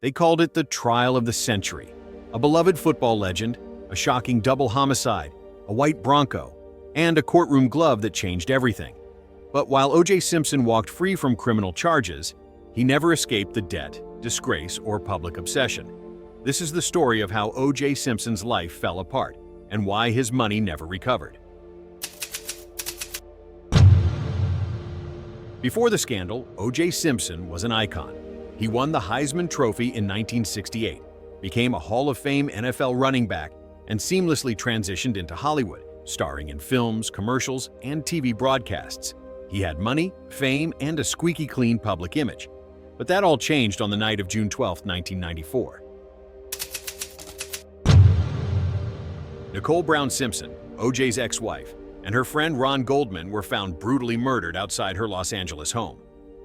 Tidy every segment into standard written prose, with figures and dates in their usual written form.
They called it the trial of the century. A beloved football legend, a shocking double homicide, a white Bronco, and a courtroom glove that changed everything. But while O.J. Simpson walked free from criminal charges, he never escaped the debt, disgrace, or public obsession. This is the story of how O.J. Simpson's life fell apart and why his money never recovered. Before the scandal, O.J. Simpson was an icon. He won the Heisman Trophy in 1968, became a Hall of Fame NFL running back, and seamlessly transitioned into Hollywood, starring in films, commercials, and TV broadcasts. He had money, fame, and a squeaky clean public image. But that all changed on the night of June 12, 1994. Nicole Brown Simpson, O.J.'s ex-wife, and her friend Ron Goldman were found brutally murdered outside her Los Angeles home.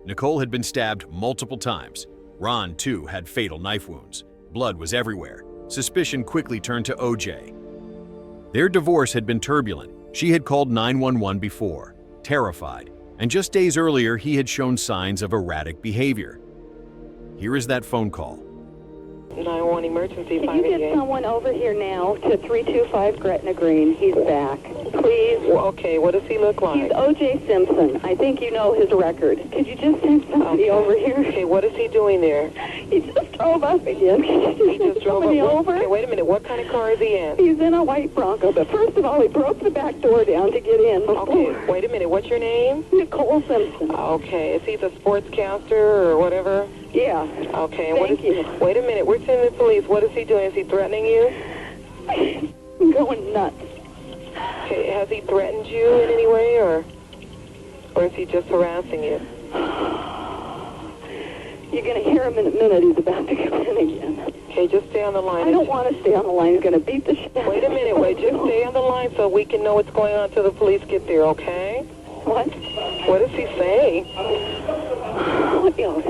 Nicole had been stabbed multiple times. Ron, too, had fatal knife wounds. Blood was everywhere. Suspicion quickly turned to O.J. Their divorce had been turbulent. She had called 911 before, terrified, and just days earlier he had shown signs of erratic behavior. Here is that phone call. 911 emergency. Can you get someone over here now to 325 Gretna Green? He's back. Please. Well, okay, what does he look like? He's O.J. Simpson. I think you know his record. Could you just send somebody over here? Okay, what is he doing there? He just drove up again. He just drove somebody up. over? Okay, wait a minute. What kind of car is he in? He's in a white Bronco, but first of all, he broke the back door down to get in before. Okay, wait a minute. What's your name? Nicole Simpson. Okay, is he the sportscaster or whatever? Yeah. Okay, Thank you. Wait a minute. We're sending the police. What is he doing? Is he threatening you? I'm going nuts. Okay, has he threatened you in any way, or is he just harassing you? You're going to hear him in a minute. He's about to come in again. Okay, just stay on the line. I don't want to stay on the line. He's going to beat the shit. Wait a minute. Wait, just stay on the line so we can know what's going on until the police get there, okay? What? What does he say? What else?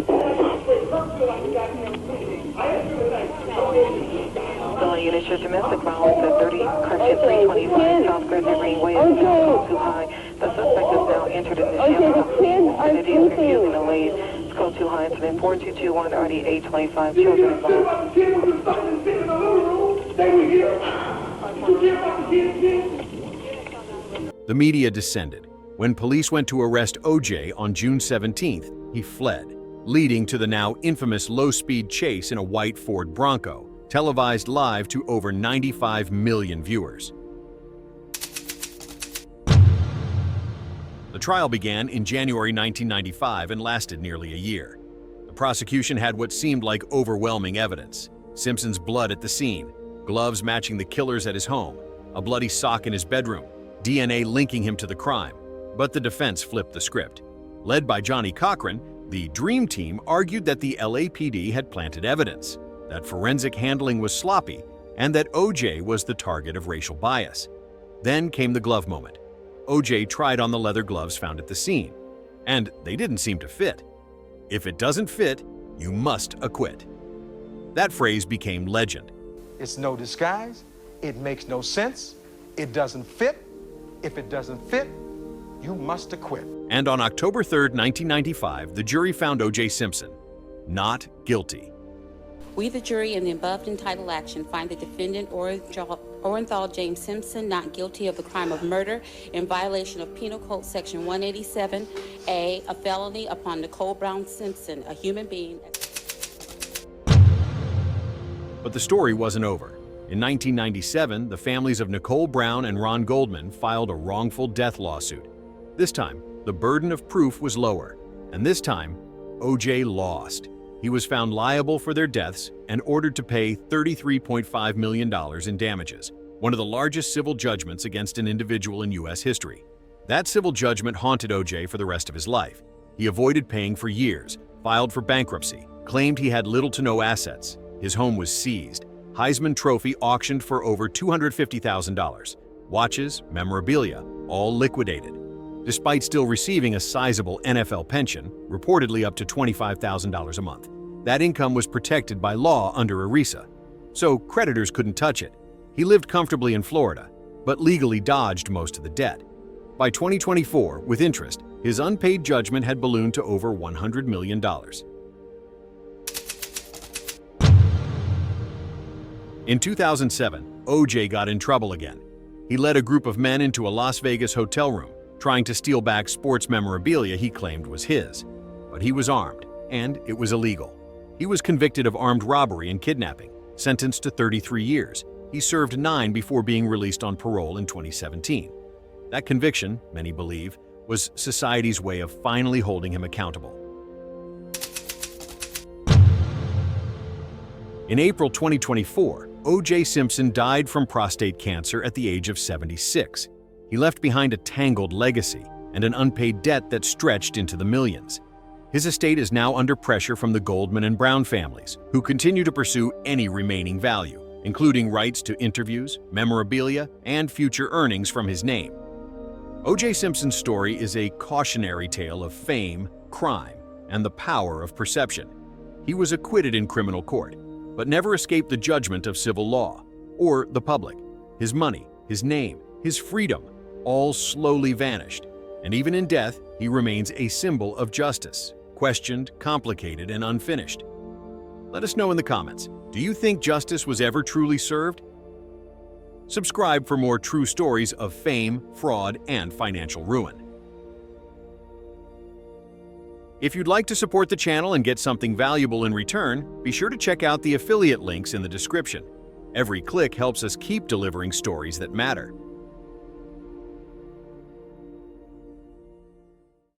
Calling units for domestic violence at 30 Correction 325 South Gretna Greenway. It's too high. The suspect is now entered in the jail. And it is refusing to leave. It's code too high. It's been 4221 already 825 children involved. The media descended. When police went to arrest O.J. on June 17th, he fled, leading to the now infamous low-speed chase in a white Ford Bronco, televised live to over 95 million viewers. The trial began in January 1995 and lasted nearly a year. The prosecution had what seemed like overwhelming evidence: Simpson's blood at the scene, gloves matching the killer's at his home, a bloody sock in his bedroom, DNA linking him to the crime. But the defense flipped the script. Led by Johnny Cochran, the Dream Team argued that the LAPD had planted evidence, that forensic handling was sloppy, and that O.J. was the target of racial bias. Then came the glove moment. O.J. tried on the leather gloves found at the scene, and they didn't seem to fit. If it doesn't fit, you must acquit. That phrase became legend. It's no disguise. It makes no sense. It doesn't fit. If it doesn't fit, you must acquit. And on October 3, 1995, the jury found O.J. Simpson not guilty. We, the jury, in the above entitled action, find the defendant Orenthal James Simpson not guilty of the crime of murder in violation of Penal Code Section 187A, a felony upon Nicole Brown Simpson, a human being. But the story wasn't over. In 1997, the families of Nicole Brown and Ron Goldman filed a wrongful death lawsuit. This time, the burden of proof was lower, and this time, O.J. lost. He was found liable for their deaths and ordered to pay $33.5 million in damages, one of the largest civil judgments against an individual in U.S. history. That civil judgment haunted O.J. for the rest of his life. He avoided paying for years, filed for bankruptcy, claimed he had little to no assets. His home was seized. Heisman Trophy auctioned for over $250,000. Watches, memorabilia, all liquidated. Despite still receiving a sizable NFL pension, reportedly up to $25,000 a month, that income was protected by law under ERISA, so creditors couldn't touch it. He lived comfortably in Florida, but legally dodged most of the debt. By 2024, with interest, his unpaid judgment had ballooned to over $100 million. In 2007, O.J. got in trouble again. He led a group of men into a Las Vegas hotel room, trying to steal back sports memorabilia he claimed was his. But he was armed, and it was illegal. He was convicted of armed robbery and kidnapping, sentenced to 33 years. He served 9 before being released on parole in 2017. That conviction, many believe, was society's way of finally holding him accountable. In April 2024, O.J. Simpson died from prostate cancer at the age of 76. He left behind a tangled legacy and an unpaid debt that stretched into the millions. His estate is now under pressure from the Goldman and Brown families, who continue to pursue any remaining value, including rights to interviews, memorabilia, and future earnings from his name. O.J. Simpson's story is a cautionary tale of fame, crime, and the power of perception. He was acquitted in criminal court, but never escaped the judgment of civil law or the public. His money, his name, his freedom, all slowly vanished. And even in death, he remains a symbol of justice, questioned, complicated, and unfinished. Let us know in the comments, do you think justice was ever truly served? Subscribe for more true stories of fame, fraud, and financial ruin. If you'd like to support the channel and get something valuable in return, be sure to check out the affiliate links in the description. Every click helps us keep delivering stories that matter.